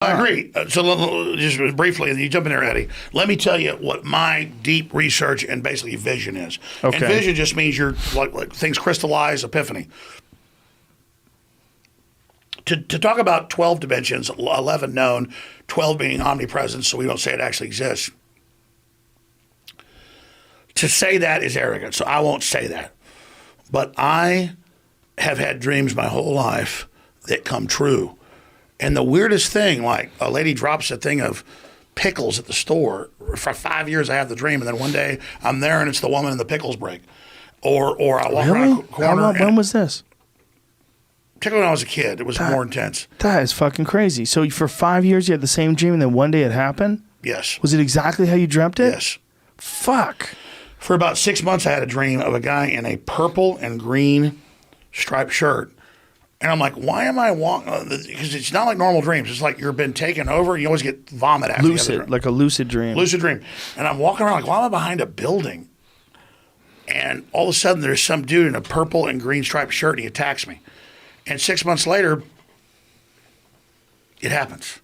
I agree. Just briefly, and you jump in there, Eddie. Let me tell you what my deep research and basically vision is. Okay. And vision just means you're like things crystallize, epiphany. To talk about 12 dimensions, 11 known, 12 being omnipresent, so we don't say it actually exists. To say that is arrogant, so I won't say that. But I have had dreams my whole life that come true. And the weirdest thing, like a lady drops a thing of pickles at the store. For 5 years I have the dream, and then one day I'm there and it's the woman in the pickles break. Or I walk around a corner. When was this? Particularly when I was a kid. It was more intense. That is fucking crazy. So for 5 years you had the same dream and then one day it happened? Yes. Was it exactly how you dreamt it? Yes. Fuck. For about 6 months I had a dream of a guy in a purple and green striped shirt. And I'm like, why am I walking? Because it's not like normal dreams. It's like you've been taken over. You always get vomit after lucid, like a lucid dream. Lucid dream. And I'm walking around like, why am I behind a building? And all of a sudden, there's some dude in a purple and green striped shirt, and he attacks me. And 6 months later, it happens.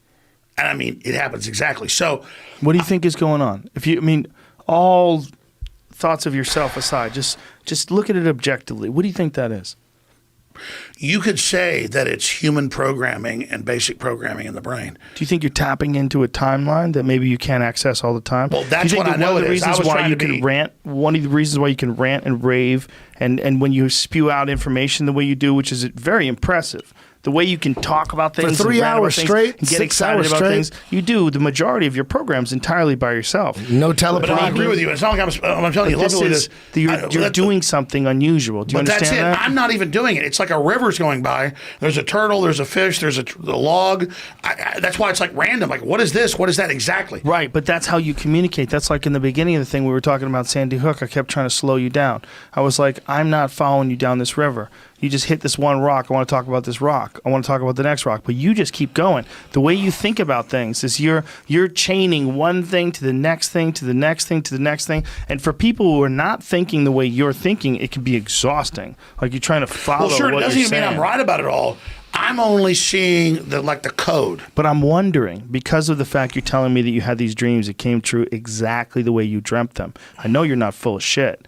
And I mean, it happens exactly. So, what do you think is going on? All thoughts of yourself aside, just look at it objectively. What do you think that is? You could say that it's human programming and basic programming in the brain. Do you think you're tapping into a timeline that maybe you can't access all the time? Well, that's what I know it is. One of the reasons why you can rant and rave and when you spew out information the way you do, which is very impressive. The way you can talk about things for 3 hours straight, and get excited about things. You do the majority of your programs entirely by yourself. No teleprompter. But I agree with you. It's not like I'm telling you. You're doing something unusual. Do you understand that? I'm not even doing it. It's like a river's going by. There's a turtle. There's a fish. There's a log. That's why it's like random. Like, what is this? What is that exactly? Right, but that's how you communicate. That's like in the beginning of the thing we were talking about Sandy Hook. I kept trying to slow you down. I was like, I'm not following you down this river. You just hit this one rock. I want to talk about this rock. I want to talk about the next rock. But you just keep going. The way you think about things is you're chaining one thing to the next thing to the next thing to the next thing. And for people who are not thinking the way you're thinking, it can be exhausting. Like you're trying to follow. Well, sure, what it doesn't you're even saying. mean I'm right about it all. I'm only seeing the code. But I'm wondering, because of the fact you're telling me that you had these dreams that came true exactly the way you dreamt them. I know you're not full of shit.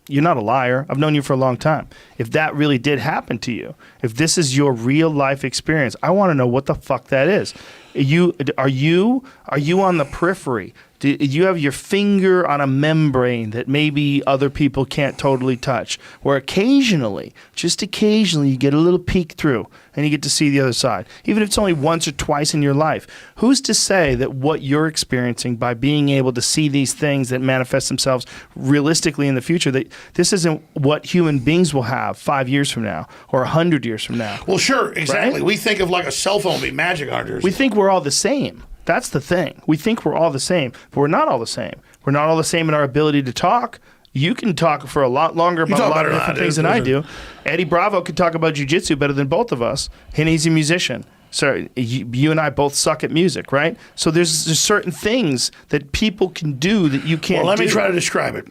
You're not a liar. I've known you for a long time. If that really did happen to you, if this is your real life experience, I want to know what the fuck that is. Are you on the periphery? Do you have your finger on a membrane that maybe other people can't totally touch? Where occasionally, just occasionally, you get a little peek through and you get to see the other side. Even if it's only once or twice in your life. Who's to say that what you're experiencing by being able to see these things that manifest themselves realistically in the future, that this isn't what human beings will have 5 years from now or 100 years from now? Well, sure, exactly. Right? We think of like a cell phone being magic on ours. We think we're all the same. That's the thing. We think we're all the same, but we're not all the same. We're not all the same in our ability to talk. You can talk for a lot longer about a lot of different things than I do. Eddie Bravo could talk about jiu-jitsu better than both of us, and he's a musician. So you and I both suck at music, right? So there's certain things that people can do that you can't do. Well, let me try to describe it.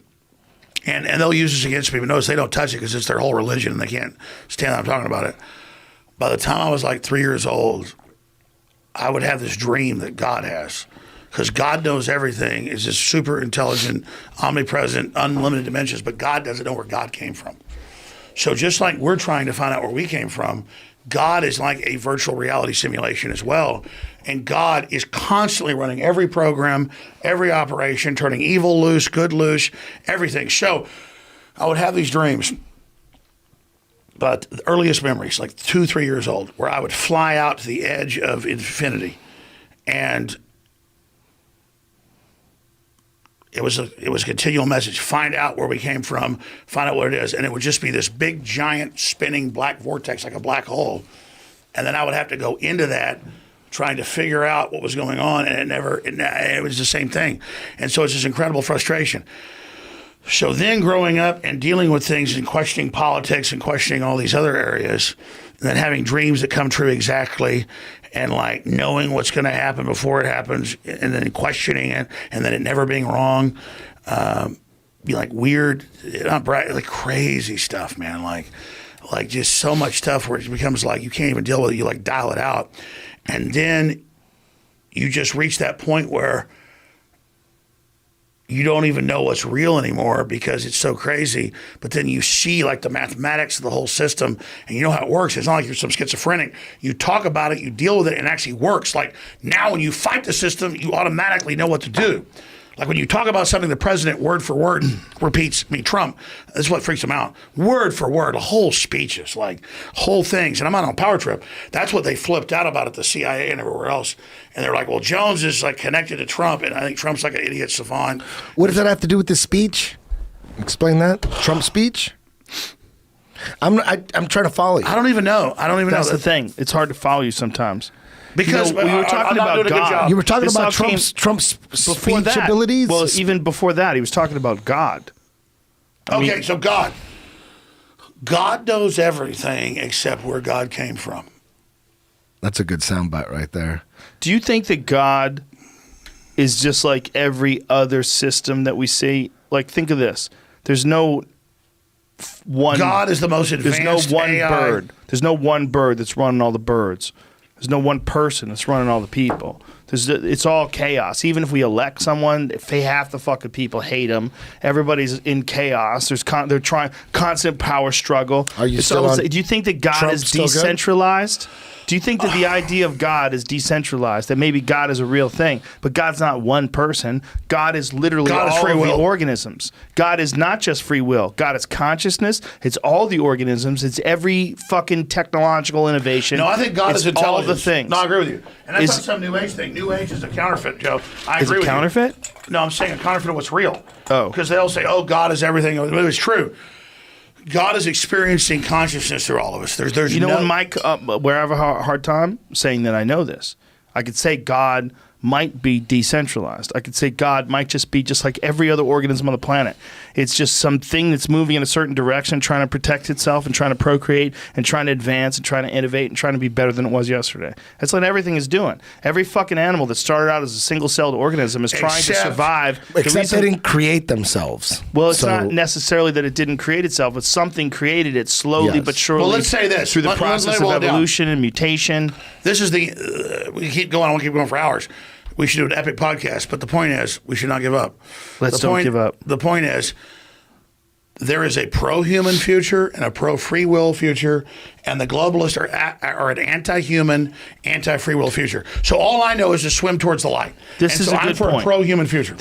And they'll use this against me, but notice they don't touch it because it's their whole religion and they can't stand that I'm talking about it. By the time I was like 3 years old, I would have this dream that God has, because God knows everything, is this super intelligent, omnipresent, unlimited dimensions, but God doesn't know where God came from. So just like we're trying to find out where we came from, God is like a virtual reality simulation as well. And God is constantly running every program, every operation, turning evil loose, good loose, everything. So I would have these dreams. But the earliest memories, like 2-3 years old, where I would fly out to the edge of infinity, and it was a continual message: find out where we came from, find out what it is, and it would just be this big, giant, spinning black vortex, like a black hole, and then I would have to go into that, trying to figure out what was going on, and it was the same thing, and so it's this incredible frustration. So then growing up and dealing with things and questioning politics and questioning all these other areas, and then having dreams that come true exactly, and like knowing what's going to happen before it happens, and then questioning it, and then it never being wrong, be like weird, not bright, like crazy stuff, man. Like just so much stuff where it becomes like you can't even deal with it. You like dial it out. And then you just reach that point where you don't even know what's real anymore because it's so crazy. But then you see like the mathematics of the whole system and you know how it works. It's not like you're some schizophrenic. You talk about it, you deal with it, and it actually works. Like now when you fight the system, you automatically know what to do. Like when you talk about something the president word for word repeats, Trump, this is what freaks him out. Word for word, the whole speeches, like whole things. And I'm not on a power trip. That's what they flipped out about at the CIA and everywhere else. And they're like, well, Jones is like connected to Trump. And I think Trump's like an idiot savant. What does that have to do with this speech? Explain that. Trump's speech? I'm trying to follow you. I don't even know. That's the thing. It's hard to follow you sometimes. Because we were talking about God. You were talking about Trump's speech abilities? Well, even before that, he was talking about God. Okay, so God. God knows everything except where God came from. That's a good soundbite right there. Do you think that God is just like every other system that we see? Like, think of this. There's no one. God is the most advanced There's no one AI. bird. There's no one bird that's running all the birds. There's no one person that's running all the people. It's all chaos. Even if we elect someone, if half the fucking people hate them, everybody's in chaos. They're trying constant power struggle. Are you still on do you think that God Trump is still good? decentralized? Do you think that the idea of God is decentralized? That maybe God is a real thing, but God's not one person. God is literally God is all free of the will. organisms. God is not just free will. God is consciousness. It's all the organisms. It's every fucking technological innovation. No, I think God it's is intelligence. all the things. No, I agree with you. And that's Is- not some New Age thing. New Age is a counterfeit, Joe. I Is agree it with counterfeit? you. No, I'm saying a counterfeit of what's real. Oh. Because they'll say, oh, God is everything. It's true. God is experiencing consciousness through all of us. There's You know, no, when Mike, where I have a hard time saying that I know this, I could say God might be decentralized. I could say God might just be just like every other organism on the planet. It's just something that's moving in a certain direction, trying to protect itself and trying to procreate and trying to advance and trying to innovate and trying to be better than it was yesterday. That's what everything is doing. Every fucking animal that started out as a single-celled organism is trying to Except- survive. Except they didn't create themselves. Well, it's So- not necessarily that it didn't create itself, but something created it slowly Yes. but surely. Well, let's say this. Through the Let- process let of boil it down. evolution and mutation. This is the, we keep going, I want to keep going for hours. We should do an epic podcast, but the point is, we should not give up. Let's The don't point- give up. The point is, there is a pro-human future and a pro-free will future, and the globalists are an anti-human, anti-free will future. So all I know is to swim towards the light. This And is so a I'm good for point. a pro-human future.